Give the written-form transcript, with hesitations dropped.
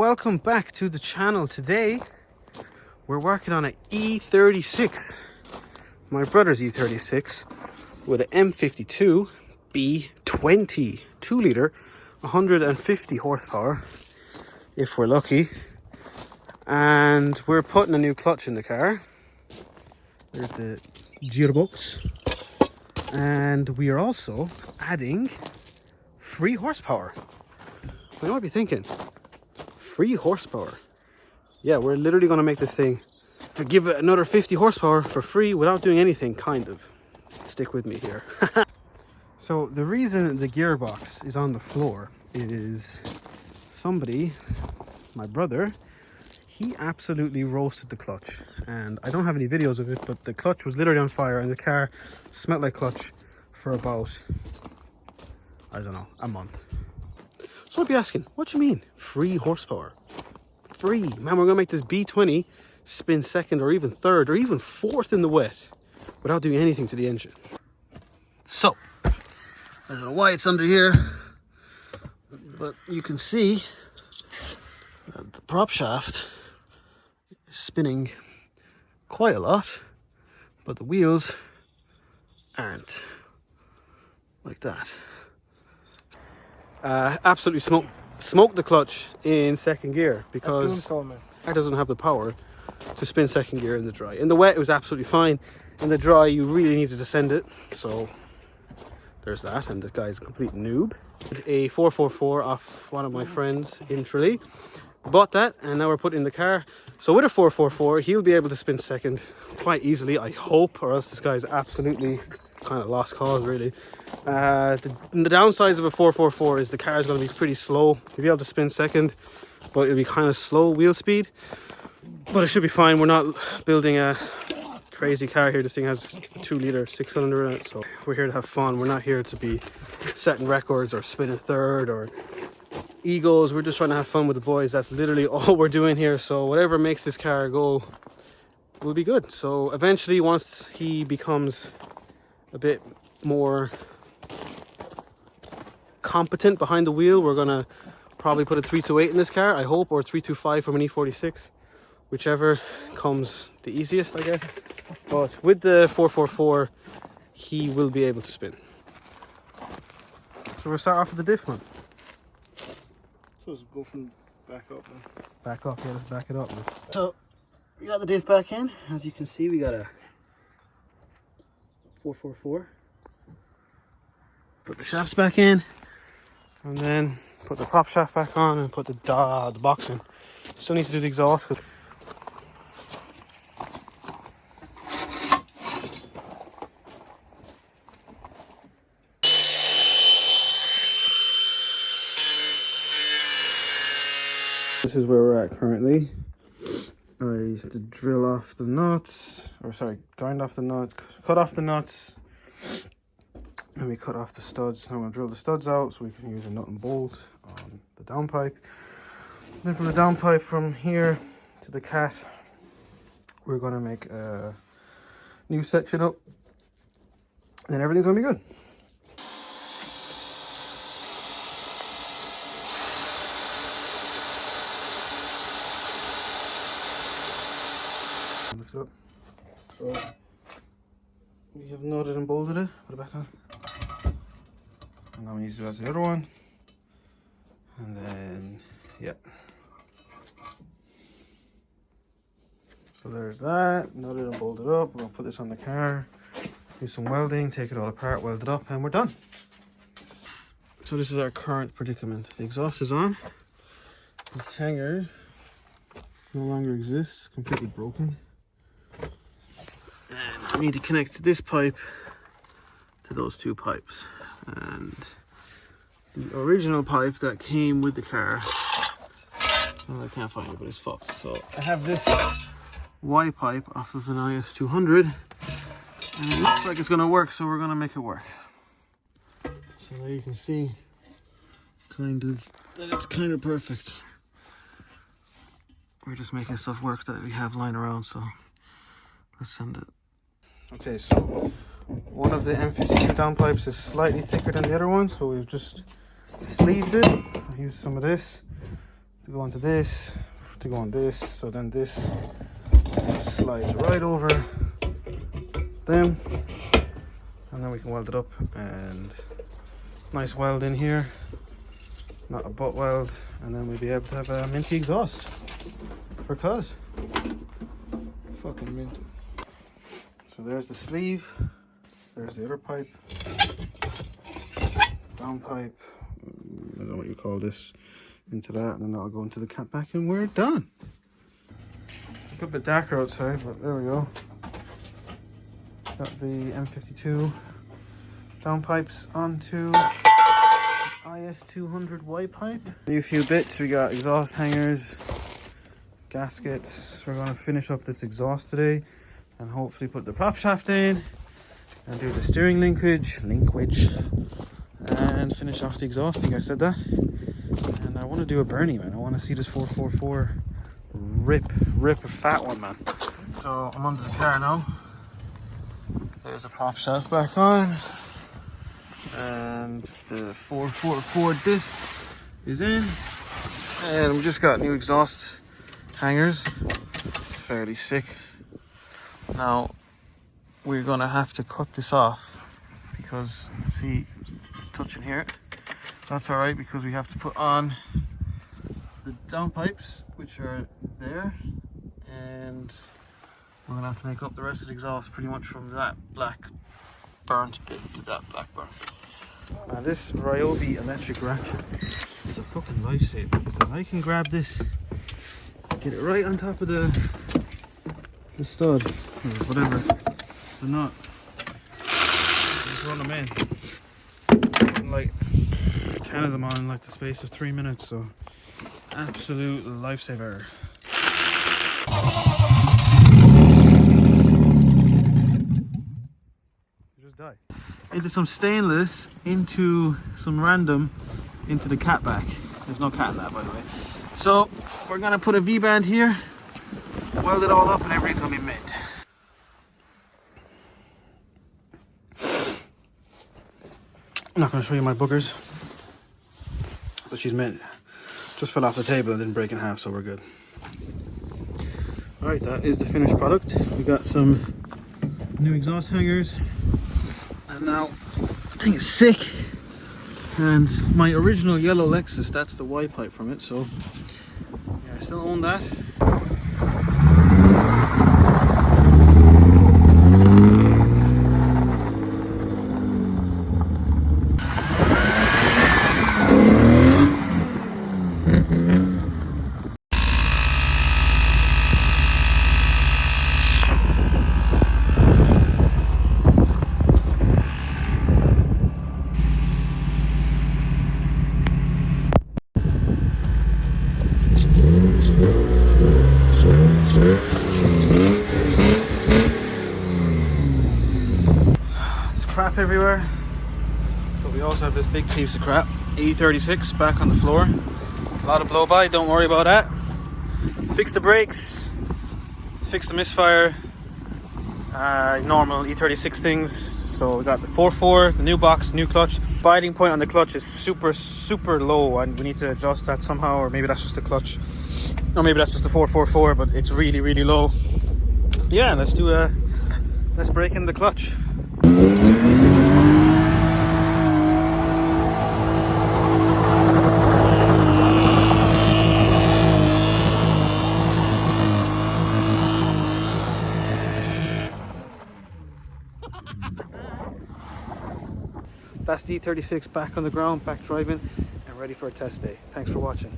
welcome back to the channel. Today we're working on an E36, my brother's E36, with an M52 B20 2-litre 150 horsepower if we're lucky, and we're putting a new clutch in the car. There's the gearbox, and we are also adding 3 horsepower. I might be thinking, 3 horsepower. Yeah, we're literally going to make this thing, give it another 50 horsepower for free without doing anything, kind of. Stick with me here. So the reason the gearbox is on the floor is somebody, my brother, he absolutely roasted the clutch. And I don't have any videos of it, but the clutch was literally on fire and the car smelled like clutch for about, I don't know, a month. So I'd be asking, what do you mean 3 horsepower? 3? Man, we're gonna make this B20 spin second or even third or even fourth in the wet without doing anything to the engine. So, I don't know why it's under here, but you can see that the prop shaft is spinning quite a lot, but the wheels aren't like that. Absolutely smoked the clutch in second gear because it doesn't have the power to spin second gear in the dry. In the wet it was absolutely fine. In the dry you really need to descend it. So there's that, and this guy's a complete noob. A 444 off one of my friends in Tralee. Bought that and now we're putting it in the car. So with a 444 he'll be able to spin second quite easily, I hope, or else this guy's absolutely kind of lost cause, really. The downsides of a 444 is the car is going to be pretty slow. You'll be able to spin second, but it'll be kind of slow wheel speed. But it should be fine. We're not building a crazy car here. This thing has a 2-litre 6-cylinder in it, so we're here to have fun. We're not here to be setting records or spinning third or egos. We're just trying to have fun with the boys. That's literally all we're doing here. So whatever makes this car go will be good. So eventually, once he becomes a bit more competent behind the wheel, we're gonna probably put a 328 in this car, I hope, or 325 from an E46, whichever comes the easiest, I guess. But with the 444 he will be able to spin. So we'll start off with the diff one. So let's go from back up then. Back up, yeah, let's back it up now. So we got the diff back in. As you can see, we got a 444. Put the shafts back in, and then put the prop shaft back on and put the box in. Still need to do the exhaust. This is where we're at currently. I used to drill off the nuts, or sorry, grind off the nuts, cut off the nuts, and we cut off the studs. Now I'm going to drill the studs out so we can use a nut and bolt on the downpipe. Then from the downpipe from here to the cat, we're going to make a new section up, and everything's going to be good. Lift it up. So we have knotted and bolted it. Put it back on. And now we need to do that to the other one. And then, yeah. So there's that. Knotted and bolted up. We're gonna put this on the car, do some welding, take it all apart, weld it up, and we're done. So this is our current predicament. The exhaust is on. The hanger no longer exists, completely broken. And we need to connect this pipe to those 2 pipes. And the original pipe that came with the car, well, I can't find it, but it's fucked. So I have this Y pipe off of an IS200, and it looks like it's gonna work, so we're gonna make it work. So there you can see that it's kind of perfect. We're just making stuff work that we have lying around, so let's send it. Okay, so one of the M52 downpipes is slightly thicker than the other one, so we've just sleeved it. I used some of this to go onto this, to go on this. So then this slides right over them, and then we can weld it up. And nice weld in here, not a butt weld, and then we'll be able to have a minty exhaust for cuz. Fucking mint. So there's the sleeve, there's the other pipe, down pipe, I don't know what you call this, into that, and then that'll go into the cat back, and we're done. It's a bit darker outside, but there we go. Got the M52 down pipes onto IS200 Y pipe. New few bits, we got exhaust hangers, gaskets. We're going to finish up this exhaust today and hopefully put the prop shaft in and do the steering linkage, and finish off the exhaust. I think I said that. And I want to do a Bernie, man. I want to see this 444 rip a fat one, man. So I'm under the car now. There's the prop shaft back on, and the 444 diff is in, and we just got new exhaust hangers. Fairly sick. Now we're gonna have to cut this off because see it's touching here. That's all right because we have to put on the down pipes, which are there, and we're gonna have to make up the rest of the exhaust pretty much from that black burnt bit to that black burnt. Now this Ryobi electric ratchet is a fucking lifesaver because I can grab this, get it right on top of the stud or whatever, the nut, just run them in. Like 10 of them on in like the space of 3 minutes, so absolute lifesaver. Just die. Into some stainless, into some random, into the cat back. There's no cat in that, by the way. So we're gonna put a V-band here, weld it all up, and everything's gonna be mint. I'm not gonna show you my boogers, but she's mint. Just fell off the table and didn't break in half, so we're good. All right, that is the finished product. We got some new exhaust hangers, and now the thing is sick. And my original yellow Lexus, that's the Y pipe from it, so yeah, I still own that. Crap everywhere, but we also have this big piece of crap, E36 back on the floor. A lot of blow by, don't worry about that. Fix the brakes, fix the misfire, normal E36 things. So we got the 4.4, the new box, new clutch. Biting point on the clutch is super low, and we need to adjust that somehow, or maybe that's just the clutch, or maybe that's just the 4.44, but it's really low. Yeah, let's break in the clutch. That's the E36 back on the ground, back driving, and ready for a test day. Thanks for watching.